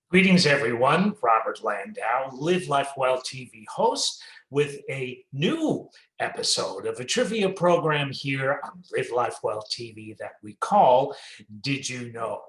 Greetings, everyone. Robert Landau, Live Life Well TV host, with a new episode of a trivia program here on Live Life Well TV that we call Did You Know?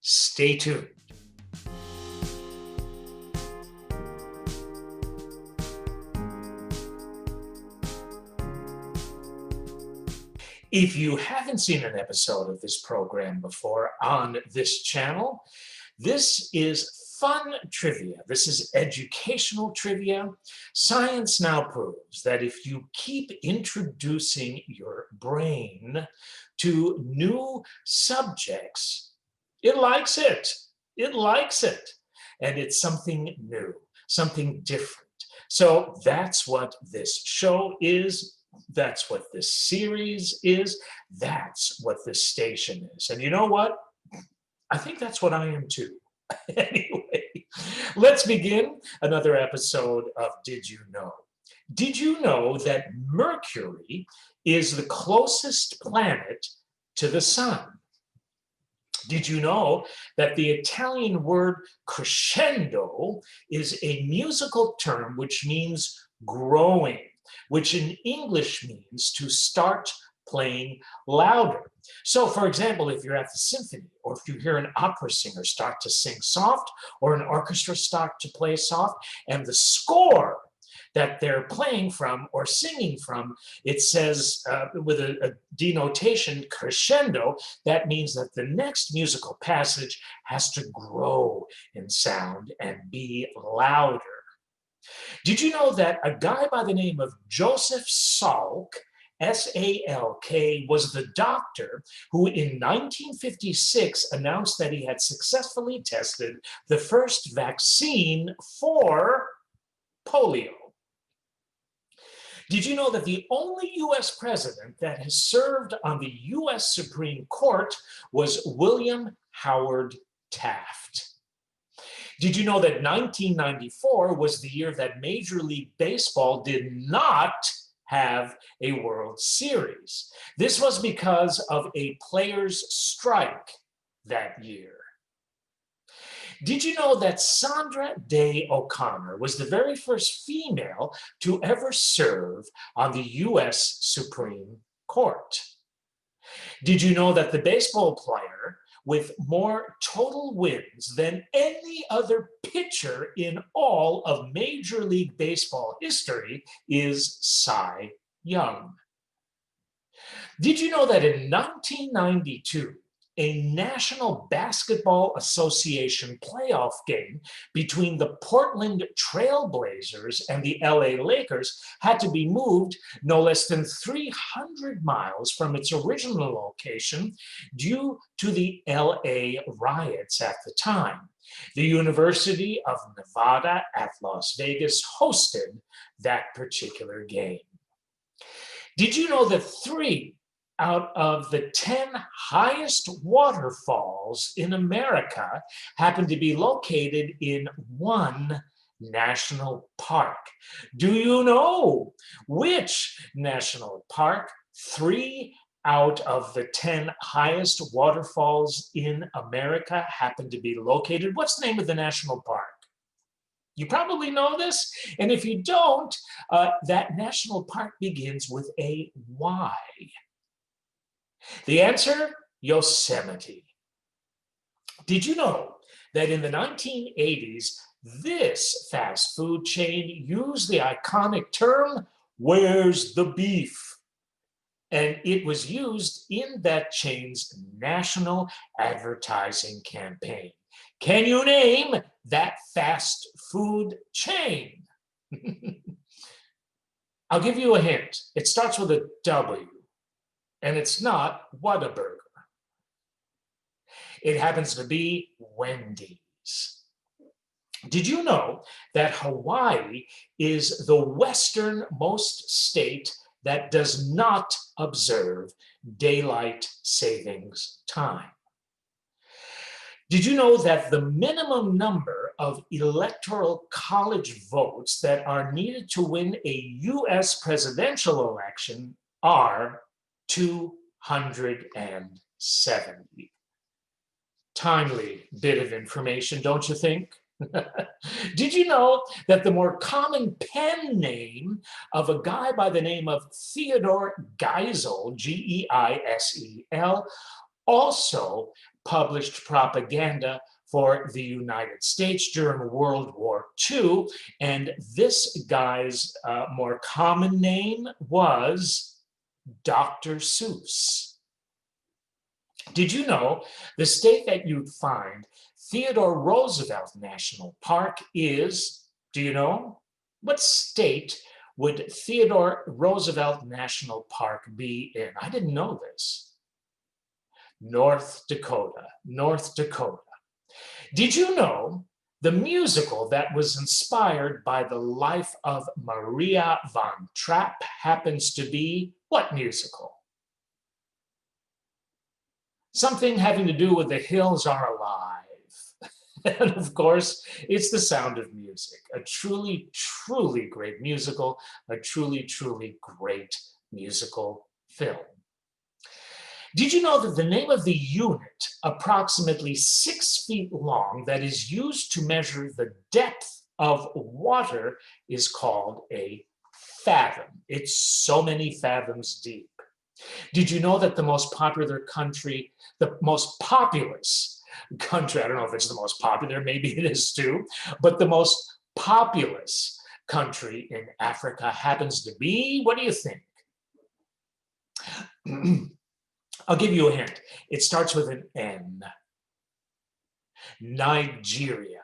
Stay tuned. If you haven't seen an episode of this program before on this channel, this is fun trivia. This is educational trivia. Science now proves that if you keep introducing your brain to new subjects, it likes it. It likes it. And it's something new, something different. So that's what this show is. That's what this series is. That's what this station is. And you know what? I think that's what I am too. Anyway, let's begin another episode of Did You Know? Did you know that Mercury is the closest planet to the sun? Did you know that the Italian word crescendo is a musical term which means growing, which in English means to start playing louder? So, for example, if you're at the symphony, or if you hear an opera singer start to sing soft, or an orchestra start to play soft, and the score that they're playing from or singing from, it says with a denotation crescendo, that means that the next musical passage has to grow in sound and be louder. Did you know that a guy by the name of Joseph Salk, S-A-L-K, was the doctor who in 1956 announced that he had successfully tested the first vaccine for polio? Did you know that the only US president that has served on the US Supreme Court was William Howard Taft? Did you know that 1994 was the year that Major League Baseball did not have a World Series? This was because of a players' strike that year. Did you know that Sandra Day O'Connor was the very first female to ever serve on the US Supreme Court? Did you know that the baseball player with more total wins than any other pitcher in all of Major League Baseball history is Cy Young? Did you know that in 1992, a National Basketball Association playoff game between the Portland Trail Blazers and the LA Lakers had to be moved no less than 300 miles from its original location due to the LA riots at the time? The University of Nevada at Las Vegas hosted that particular game. Did you know that 3 out of the 10 highest waterfalls in America happen to be located in one national park? Do you know which national park 3 out of the 10 highest waterfalls in America happen to be located? What's the name of the national park? You probably know this, and if you don't, that national park begins with a Y. The answer, Yosemite. Did you know that in the 1980s, this fast food chain used the iconic term, "Where's the beef?" And it was used in that chain's national advertising campaign. Can you name that fast food chain? I'll give you a hint. It starts with a W. And it's not Whataburger. It happens to be Wendy's. Did you know that Hawaii is the westernmost state that does not observe daylight savings time? Did you know that the minimum number of electoral college votes that are needed to win a US presidential election are 270? Timely bit of information, don't you think? Did you know that the more common pen name of a guy by the name of Theodore Geisel, Geisel, also published propaganda for the United States during World War II, and this guy's more common name was Dr. Seuss. Did you know the state that you'd find Theodore Roosevelt National Park is, do you know? What state would Theodore Roosevelt National Park be in? I didn't know this. North Dakota, North Dakota. Did you know the musical that was inspired by the life of Maria von Trapp happens to be what musical? Something having to do with The Hills Are Alive. And of course, it's The Sound of Music, a truly, truly great musical, a truly, truly great musical film. Did you know that the name of the unit, approximately 6 feet long, that is used to measure the depth of water is called a fathom? It's so many fathoms deep. Did you know that the most popular country, the most populous country, I don't know if it's the most popular, maybe it is too, but the most populous country in Africa happens to be, what do you think? I'll give you a hint. It starts with an N. Nigeria.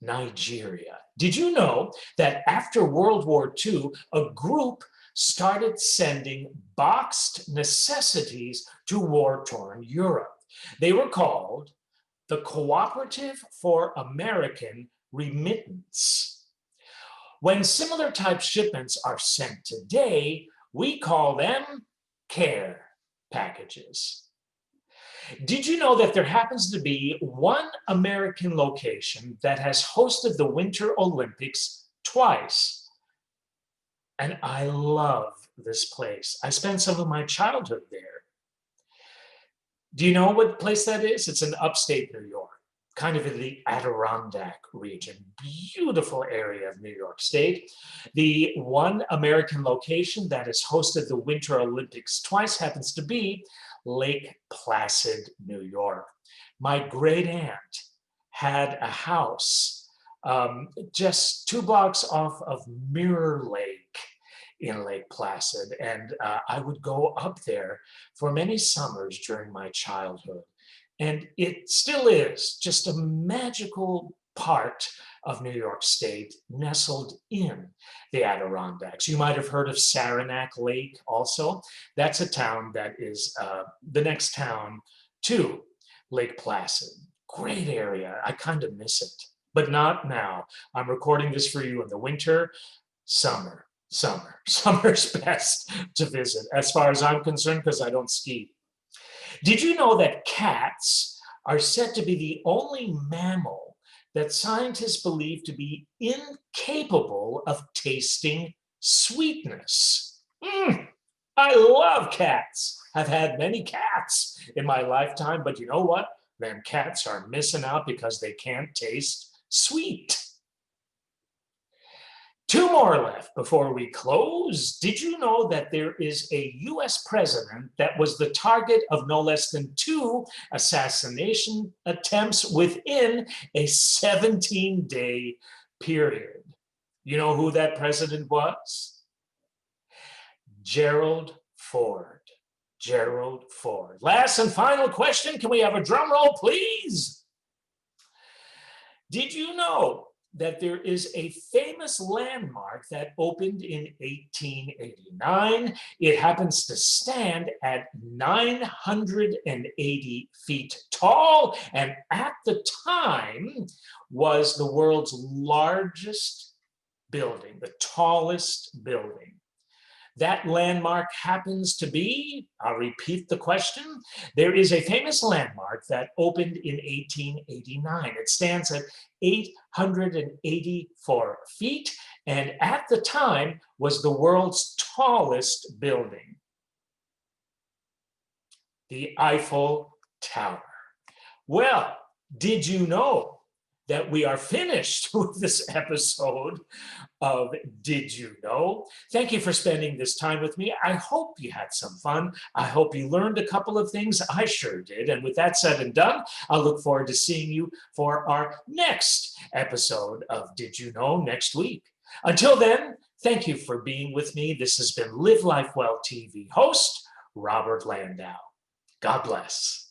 Nigeria. Did you know that after World War II, a group started sending boxed necessities to war-torn Europe? They were called the Cooperative for American Remittance. When similar type shipments are sent today, we call them care packages. Did you know that there happens to be one American location that has hosted the Winter Olympics twice? And I love this place. I spent some of my childhood there. Do you know what place that is? It's in upstate New York, kind of in the Adirondack region. Beautiful area of New York State. The one American location that has hosted the Winter Olympics twice happens to be Lake Placid, New York. My great aunt had a house just 2 blocks off of Mirror Lake in Lake Placid, and I would go up there for many summers during my childhood. And it still is just a magical part of New York State nestled in the Adirondacks. You might have heard of Saranac Lake also. That's a town that is the next town to Lake Placid. Great area. I kind of miss it, but not now. I'm recording this for you in the winter, summer. Summer's best to visit, as far as I'm concerned, because I don't ski. Did you know that cats are said to be the only mammal that scientists believe to be incapable of tasting sweetness? I love cats. I've had many cats in my lifetime, but you know what? Them cats are missing out because they can't taste sweet. 2 more left before we close. Did you know that there is a US president that was the target of no less than 2 assassination attempts within a 17-day period? You know who that president was? Gerald Ford. Gerald Ford. Last and final question. Can we have a drum roll, please? Did you know that there is a famous landmark that opened in 1889? It happens to stand at 980 feet tall, and at the time was the world's largest building, the tallest building. That landmark happens to be, I'll repeat the question, there is a famous landmark that opened in 1889. It stands at 884 feet, and at the time was the world's tallest building, the Eiffel Tower. Well, Did you know that we are finished with this episode of Did You Know? Thank you for spending this time with me. I hope you had some fun. I hope you learned a couple of things. I sure did. And with that said and done, I look forward to seeing you for our next episode of Did You Know next week. Until then, thank you for being with me. This has been Live Life Well TV host, Robert Landau. God bless.